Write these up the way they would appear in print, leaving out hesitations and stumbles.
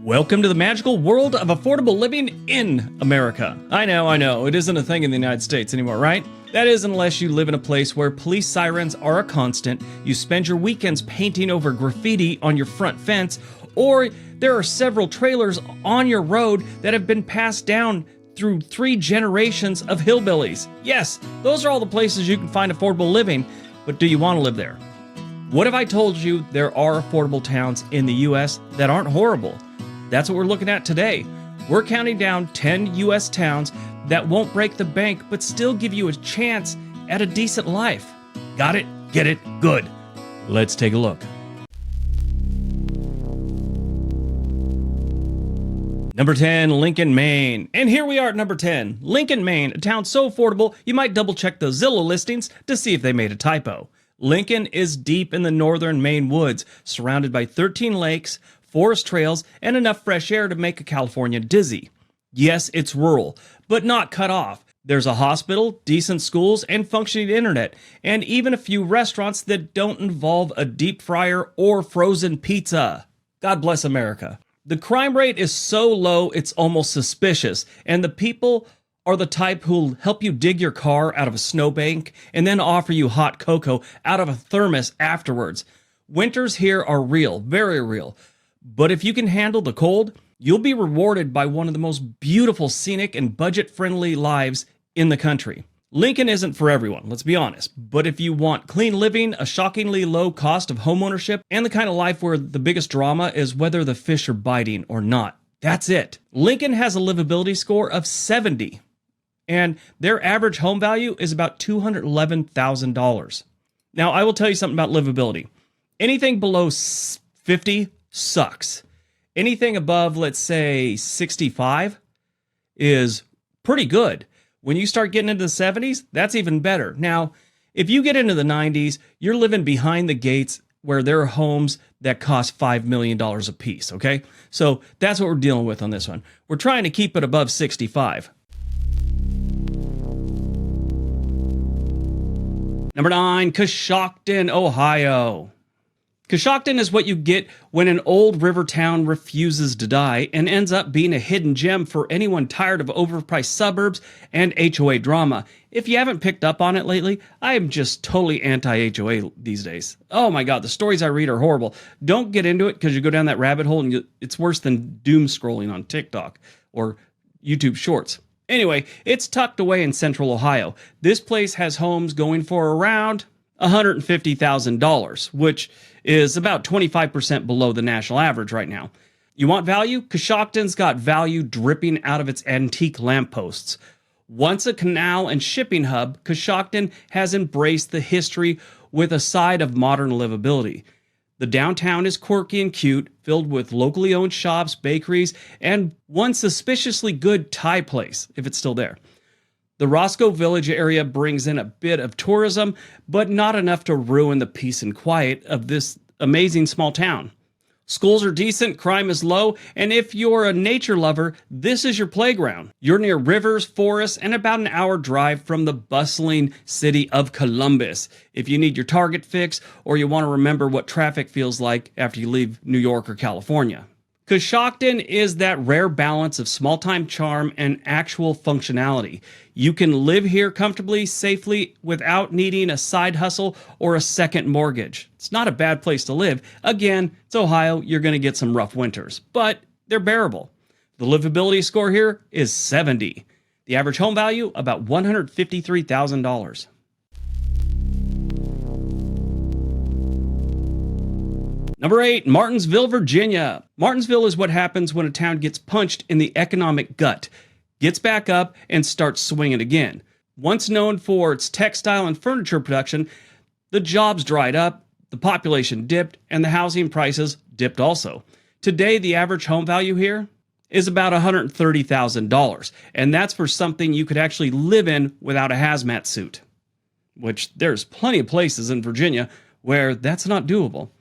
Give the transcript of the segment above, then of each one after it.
Welcome to the magical world of affordable living in America. I know, it isn't a thing in the United States anymore, right? That is, unless you live in a place where police sirens are a constant, you spend your weekends painting over graffiti on your front fence, or there are several trailers on your road that have been passed down through 3 generations of hillbillies. Yes, those are all the places you can find affordable living, but do you want to live there? What if I told you there are affordable towns in the U.S. that aren't horrible? That's what we're looking at today. We're counting down 10 U.S. towns that won't break the bank but still give you a chance at a decent life. Got it? Get it? Good. Let's take a look. Number 10, Lincoln, Maine. And here we are at number 10. Lincoln, Maine, a town so affordable you might double check the Zillow listings to see if they made a typo. Lincoln is deep in the northern Maine woods, surrounded by 13 lakes, forest trails, and enough fresh air to make a California dizzy. Yes, it's rural, but not cut off. There's a hospital, decent schools, and functioning internet, and even a few restaurants that don't involve a deep fryer or frozen pizza. God bless America. The crime rate is so low it's almost suspicious, and the people are the type who'll help you dig your car out of a snowbank and then offer you hot cocoa out of a thermos afterwards. Winters here are real, very real. But if you can handle the cold, you'll be rewarded by one of the most beautiful, scenic, and budget-friendly lives in the country. Lincoln isn't for everyone, let's be honest, but if you want clean living, a shockingly low cost of homeownership, and the kind of life where the biggest drama is whether the fish are biting or not, that's it. Lincoln has a livability score of 70, and their average home value is about $211,000. Now, I will tell you something about livability. Anything below 50 sucks. Anything above, let's say, 65 is pretty good. When you start getting into the 70s, that's even better. Now, if you get into the 90s, you're living behind the gates where there are homes that cost $5 million a piece, okay? So that's what we're dealing with on this one. We're trying to keep it above 65. Number 9, Koshakton, Ohio. Koshakton is what you get when an old river town refuses to die and ends up being a hidden gem for anyone tired of overpriced suburbs and HOA drama. If you haven't picked up on it lately, I am just totally anti-HOA these days. Oh my God, the stories I read are horrible. Don't get into it because you go down that rabbit hole and it's worse than doom scrolling on TikTok or YouTube Shorts. Anyway, it's tucked away in central Ohio. This place has homes going for around $150,000, which is about 25% below the national average right now. You want value? Koshakton's got value dripping out of its antique lampposts. Once a canal and shipping hub, Koshakton has embraced the history with a side of modern livability. The downtown is quirky and cute, filled with locally owned shops, bakeries, and one suspiciously good Thai place, if it's still there. The Roscoe Village area brings in a bit of tourism, but not enough to ruin the peace and quiet of this amazing small town. Schools are decent, crime is low, and if you're a nature lover, this is your playground. You're near rivers, forests, and about an hour drive from the bustling city of Columbus. If you need your Target fix, or you want to remember what traffic feels like after you leave New York or California. Koshakton is that rare balance of small-time charm and actual functionality. You can live here comfortably, safely, without needing a side hustle or a second mortgage. It's not a bad place to live. Again, it's Ohio, you're going to get some rough winters, but they're bearable. The livability score here is 70. The average home value, about $153,000. Number 8, Martinsville, Virginia. Martinsville is what happens when a town gets punched in the economic gut, gets back up, and starts swinging again. Once known for its textile and furniture production, the jobs dried up, the population dipped, and the housing prices dipped also. Today, the average home value here is about $130,000, and that's for something you could actually live in without a hazmat suit, which there's plenty of places in Virginia where that's not doable.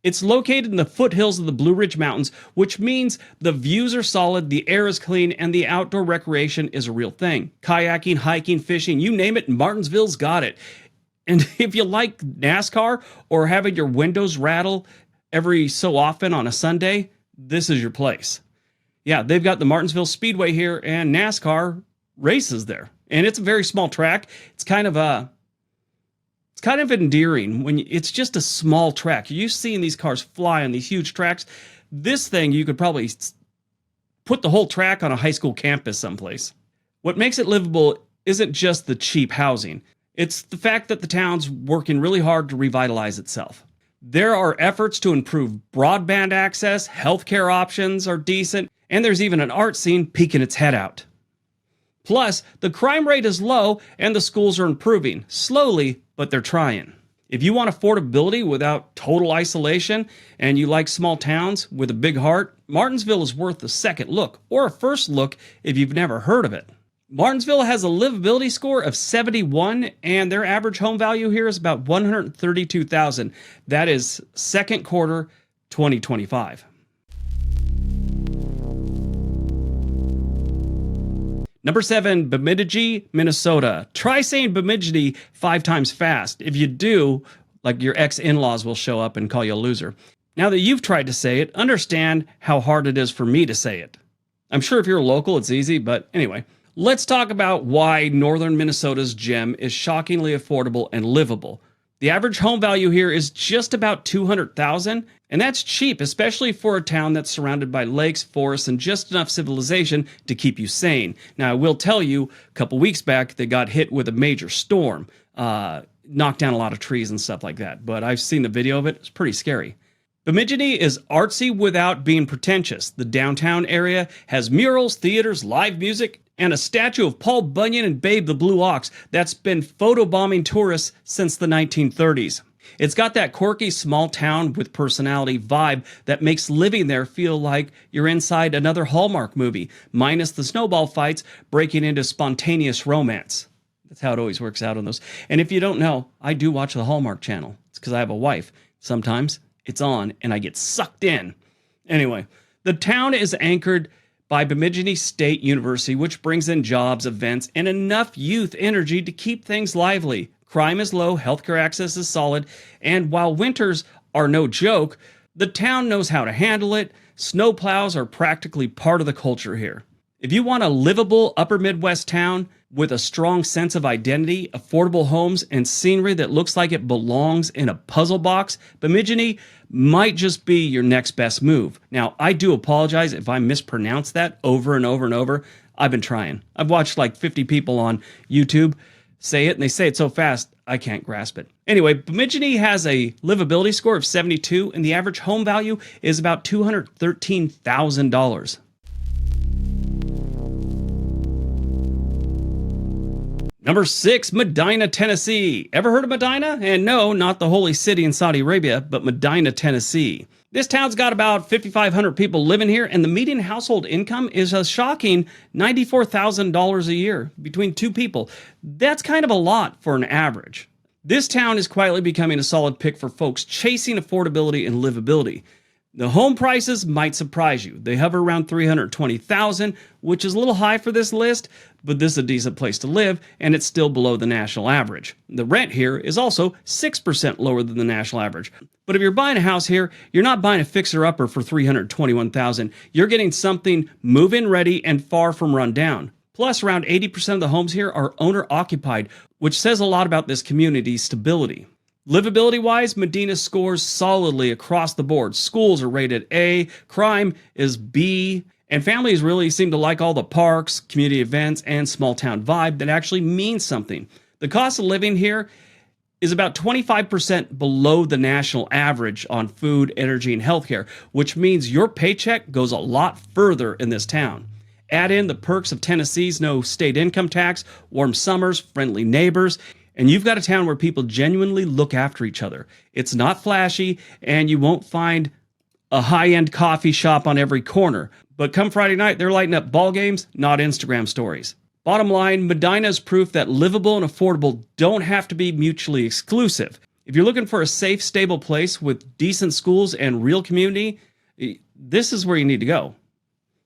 It's located in the foothills of the Blue Ridge Mountains, which means the views are solid, the air is clean, and the outdoor recreation is a real thing. Kayaking, hiking, fishing, you name it, Martinsville's got it. And if you like NASCAR or having your windows rattle every so often on a Sunday, this is your place. Yeah, they've got the Martinsville Speedway here, and NASCAR races there. And it's a very small track. It's kind of endearing when it's just a small track. You're used to seeing these cars fly on these huge tracks. This thing, you could probably put the whole track on a high school campus someplace. What makes it livable isn't just the cheap housing. It's the fact that the town's working really hard to revitalize itself. There are efforts to improve broadband access, healthcare options are decent, and there's even an art scene peeking its head out. Plus, the crime rate is low and the schools are improving. Slowly, but they're trying. If you want affordability without total isolation and you like small towns with a big heart, Martinsville is worth a second look or a first look if you've never heard of it. Martinsville has a livability score of 71 and their average home value here is about $132,000. That is second quarter 2025. Number 7, Bemidji, Minnesota. Try saying Bemidji 5 times fast. If you do, like your ex-in-laws will show up and call you a loser. Now that you've tried to say it, understand how hard it is for me to say it. I'm sure if you're local, it's easy, but anyway. Let's talk about why northern Minnesota's gem is shockingly affordable and livable. The average home value here is just about $200,000, and that's cheap, especially for a town that's surrounded by lakes, forests, and just enough civilization to keep you sane. Now, I will tell you, a couple weeks back, they got hit with a major storm, knocked down a lot of trees and stuff like that, but I've seen the video of it. It's pretty scary. Bemidji is artsy without being pretentious. The downtown area has murals, theaters, live music, and a statue of Paul Bunyan and Babe the Blue Ox that's been photobombing tourists since the 1930s. It's got that quirky small town with personality vibe that makes living there feel like you're inside another Hallmark movie, minus the snowball fights breaking into spontaneous romance. That's how it always works out on those. And if you don't know, I do watch the Hallmark channel. It's because I have a wife. Sometimes it's on and I get sucked in. Anyway, the town is anchored by Bemidji State University, which brings in jobs, events, and enough youth energy to keep things lively. Crime is low, healthcare access is solid, and while winters are no joke, the town knows how to handle it. Snowplows are practically part of the culture here. If you want a livable upper Midwest town with a strong sense of identity, affordable homes, and scenery that looks like it belongs in a puzzle box, Bemidji might just be your next best move. Now, I do apologize if I mispronounce that over and over and over. I've been trying. I've watched like 50 people on YouTube say it, and they say it so fast, I can't grasp it. Anyway, Bemidji has a livability score of 72, and the average home value is about $213,000. Number 6, Madina, Tennessee. Ever heard of Madina? And no, not the holy city in Saudi Arabia, but Madina, Tennessee. This town's got about 5,500 people living here, and the median household income is a shocking $94,000 a year between 2 people. That's kind of a lot for an average. This town is quietly becoming a solid pick for folks chasing affordability and livability. The home prices might surprise you. They hover around $320,000, which is a little high for this list, but this is a decent place to live, and it's still below the national average. The rent here is also 6% lower than the national average. But if you're buying a house here, you're not buying a fixer-upper for $321,000. You're getting something move-in ready and far from run down. Plus, around 80% of the homes here are owner-occupied, which says a lot about this community's stability. Livability-wise, Madina scores solidly across the board. Schools are rated A, crime is B, and families really seem to like all the parks, community events, and small-town vibe that actually means something. The cost of living here is about 25% below the national average on food, energy, and healthcare, which means your paycheck goes a lot further in this town. Add in the perks of Tennessee's no state income tax, warm summers, friendly neighbors, and you've got a town where people genuinely look after each other. It's not flashy, and you won't find a high-end coffee shop on every corner. But come Friday night, they're lighting up ball games, not Instagram stories. Bottom line, Madina is proof that livable and affordable don't have to be mutually exclusive. If you're looking for a safe, stable place with decent schools and real community, this is where you need to go.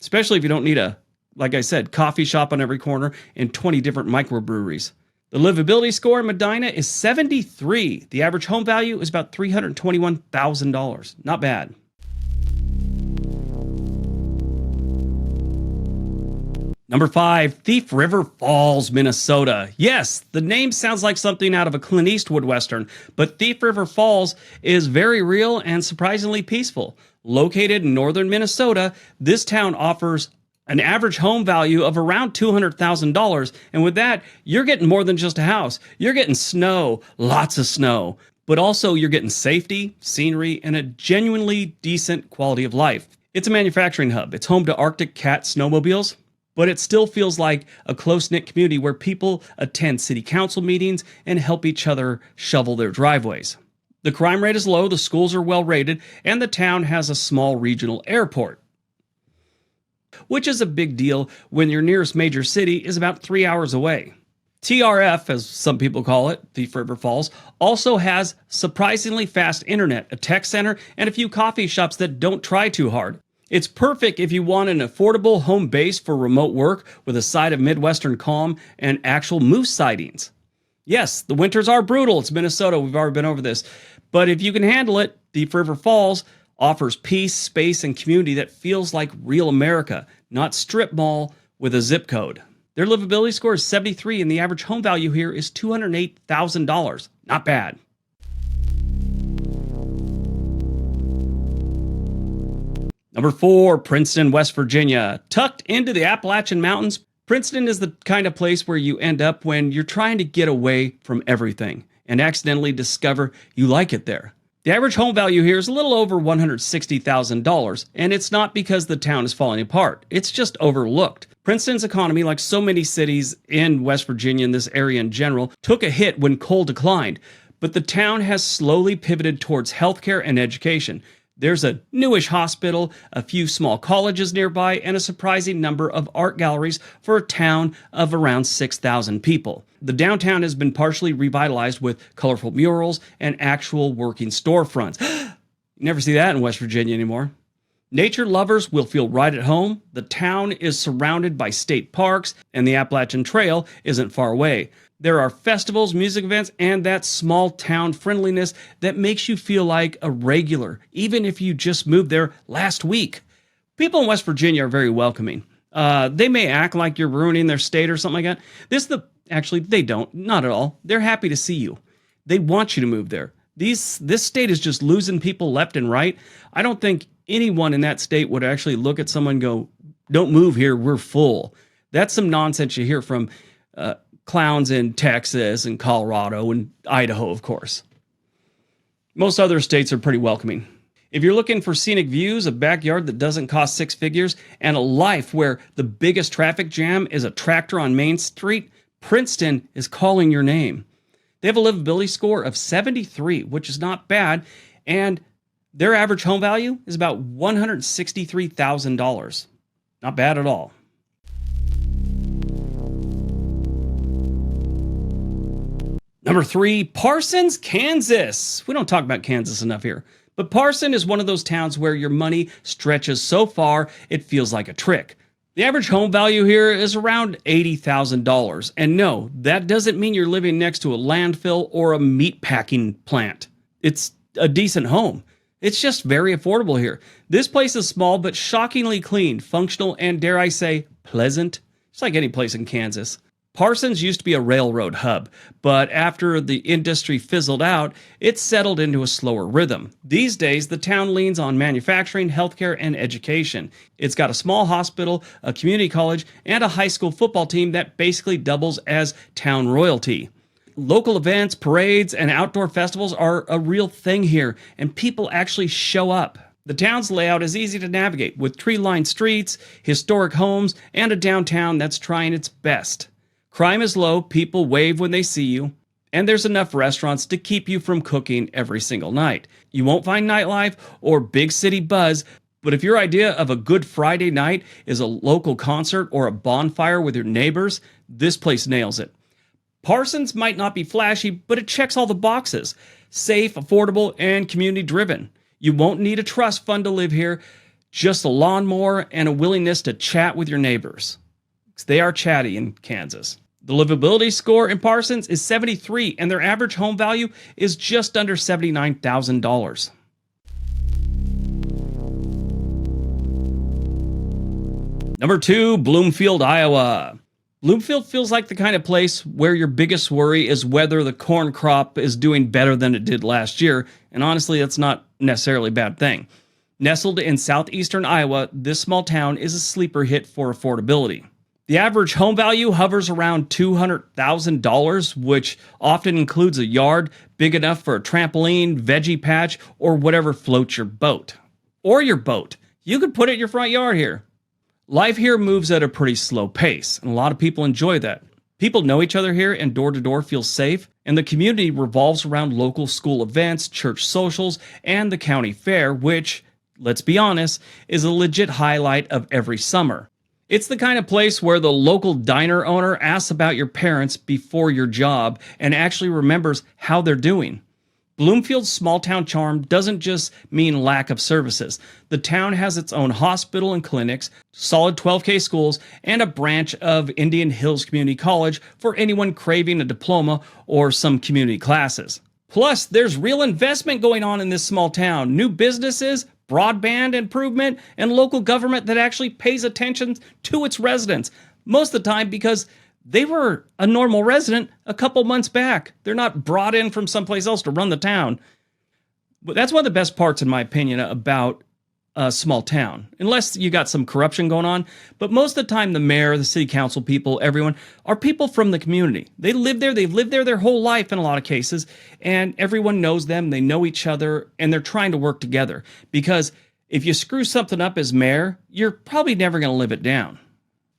Especially if you don't need a, like I said, coffee shop on every corner and 20 different microbreweries. The livability score in Madina is 73. The average home value is about $321,000. Not bad. Number 5, Thief River Falls, Minnesota. Yes, the name sounds like something out of a Clint Eastwood Western, but Thief River Falls is very real and surprisingly peaceful. Located in northern Minnesota, this town offers an average home value of around $200,000, and with that, you're getting more than just a house. You're getting snow, lots of snow, but also you're getting safety, scenery, and a genuinely decent quality of life. It's a manufacturing hub. It's home to Arctic Cat snowmobiles, but it still feels like a close-knit community where people attend city council meetings and help each other shovel their driveways. The crime rate is low, the schools are well rated, and the town has a small regional airport, which is a big deal when your nearest major city is about 3 hours away. TRF, as some people call it, Thief River Falls, also has surprisingly fast internet, a tech center, and a few coffee shops that don't try too hard. It's perfect if you want an affordable home base for remote work with a side of Midwestern calm and actual moose sightings. Yes, the winters are brutal. It's Minnesota. We've already been over this. But if you can handle it, Thief River Falls offers peace, space, and community that feels like real America, not strip mall with a zip code. Their livability score is 73, and the average home value here is $208,000. Not bad. Number 4, Princeton, West Virginia. Tucked into the Appalachian Mountains, Princeton is the kind of place where you end up when you're trying to get away from everything and accidentally discover you like it there. The average home value here is a little over $160,000, and it's not because the town is falling apart. It's just overlooked. Princeton's economy, like so many cities in West Virginia and this area in general, took a hit when coal declined, but the town has slowly pivoted towards healthcare and education. There's a newish hospital, a few small colleges nearby, and a surprising number of art galleries for a town of around 6,000 people. The downtown has been partially revitalized with colorful murals and actual working storefronts. You never see that in West Virginia anymore. Nature lovers will feel right at home. The town is surrounded by state parks, and the Appalachian Trail isn't far away. There are festivals, music events, and that small town friendliness that makes you feel like a regular, even if you just moved there last week. People in West Virginia are very welcoming. They may act like you're ruining their state or something like that. Actually, they don't. Not at all. They're happy to see you. They want you to move there. This state is just losing people left and right. I don't think anyone in that state would actually look at someone and go, "Don't move here, we're full." That's some nonsense you hear from clowns in Texas and Colorado and Idaho, of course. Most other states are pretty welcoming. If you're looking for scenic views, a backyard that doesn't cost six figures, and a life where the biggest traffic jam is a tractor on Main Street, Princeton is calling your name. They have a livability score of 73, which is not bad, and their average home value is about $163,000. Not bad at all. Number 3, Parsons, Kansas. We don't talk about Kansas enough here. But Parsons is one of those towns where your money stretches so far it feels like a trick. The average home value here is around $80,000. And no, that doesn't mean you're living next to a landfill or a meat packing plant. It's a decent home. It's just very affordable here. This place is small but shockingly clean, functional, and dare I say, pleasant. It's like any place in Kansas. Parsons used to be a railroad hub, but after the industry fizzled out, it settled into a slower rhythm. These days, the town leans on manufacturing, healthcare, and education. It's got a small hospital, a community college, and a high school football team that basically doubles as town royalty. Local events, parades, and outdoor festivals are a real thing here, and people actually show up. The town's layout is easy to navigate, with tree-lined streets, historic homes, and a downtown that's trying its best. Crime is low, people wave when they see you, and there's enough restaurants to keep you from cooking every single night. You won't find nightlife or big city buzz, but if your idea of a good Friday night is a local concert or a bonfire with your neighbors, this place nails it. Parsons might not be flashy, but it checks all the boxes. Safe, affordable, and community-driven. You won't need a trust fund to live here, just a lawnmower and a willingness to chat with your neighbors. They are chatty in Kansas. The livability score in Parsons is 73, and their average home value is just under $79,000. Number 2, Bloomfield, Iowa. Bloomfield feels like the kind of place where your biggest worry is whether the corn crop is doing better than it did last year, and honestly, that's not necessarily a bad thing. Nestled in southeastern Iowa, this small town is a sleeper hit for affordability. The average home value hovers around $200,000, which often includes a yard big enough for a trampoline, veggie patch, or whatever floats your boat. Or your boat. You could put it in your front yard here. Life here moves at a pretty slow pace, and a lot of people enjoy that. People know each other here, and door-to-door feels safe, and the community revolves around local school events, church socials, and the county fair, which, let's be honest, is a legit highlight of every summer. It's the kind of place where the local diner owner asks about your parents before your job and actually remembers how they're doing. Bloomfield's small-town charm doesn't just mean lack of services. The town has its own hospital and clinics, solid 12K schools, and a branch of Indian Hills Community College for anyone craving a diploma or some community classes. Plus, there's real investment going on in this small town. New businesses, broadband improvement, and local government that actually pays attention to its residents. Most of the time because they were a normal resident a couple months back. They're not brought in from someplace else to run the town. But that's one of the best parts, in my opinion, about a small town. Unless you got some corruption going on. But most of the time, the mayor, the city council people, everyone, are people from the community. They live there. They've lived there their whole life in a lot of cases. And everyone knows them. They know each other. And they're trying to work together. Because if you screw something up as mayor, you're probably never going to live it down.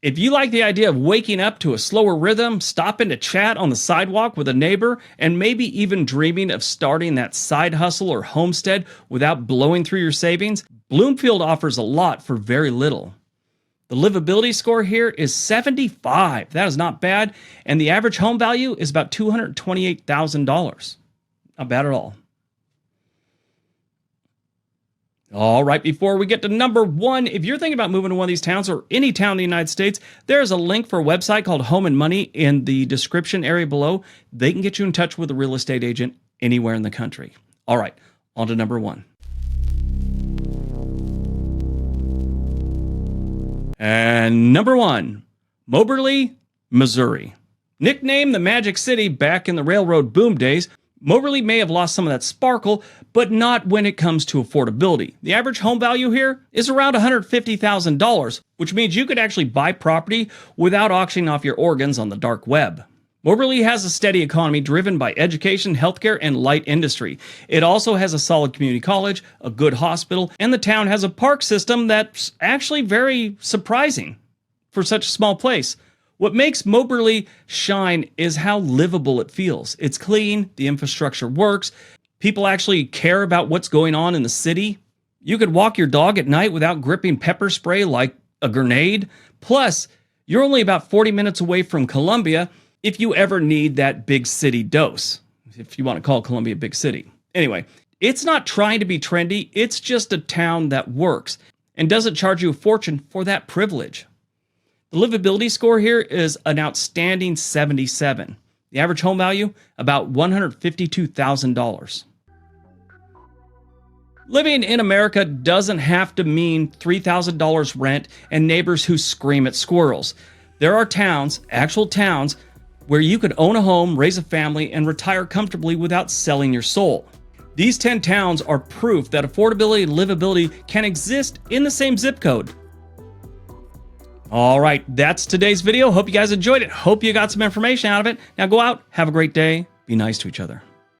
If you like the idea of waking up to a slower rhythm, stopping to chat on the sidewalk with a neighbor, and maybe even dreaming of starting that side hustle or homestead without blowing through your savings, Bloomfield offers a lot for very little. The livability score here is 75. That is not bad, and the average home value is about $228,000. Not bad at all. All right, before we get to number 1, if you're thinking about moving to one of these towns or any town in the United States, there's a link for a website called Home and Money in the description area below. They can get you in touch with a real estate agent anywhere in the country. All right, on to number 1. And number 1, Moberly, Missouri. Nicknamed the Magic City back in the railroad boom days, Moberly may have lost some of that sparkle, but not when it comes to affordability. The average home value here is around $150,000, which means you could actually buy property without auctioning off your organs on the dark web. Moberly has a steady economy driven by education, healthcare, and light industry. It also has a solid community college, a good hospital, and the town has a park system that's actually very surprising for such a small place. What makes Moberly shine is how livable it feels. It's clean, the infrastructure works, people actually care about what's going on in the city. You could walk your dog at night without gripping pepper spray like a grenade. Plus, you're only about 40 minutes away from Columbia if you ever need that big city dose, if you want to call Columbia a big city. Anyway, it's not trying to be trendy, it's just a town that works and doesn't charge you a fortune for that privilege. The livability score here is an outstanding 77. The average home value, about $152,000. Living in America doesn't have to mean $3,000 rent and neighbors who scream at squirrels. There are towns, actual towns, where you could own a home, raise a family, and retire comfortably without selling your soul. These 10 towns are proof that affordability and livability can exist in the same zip code. All right, that's today's video. Hope you guys enjoyed it. Hope you got some information out of it. Now go out, have a great day, be nice to each other.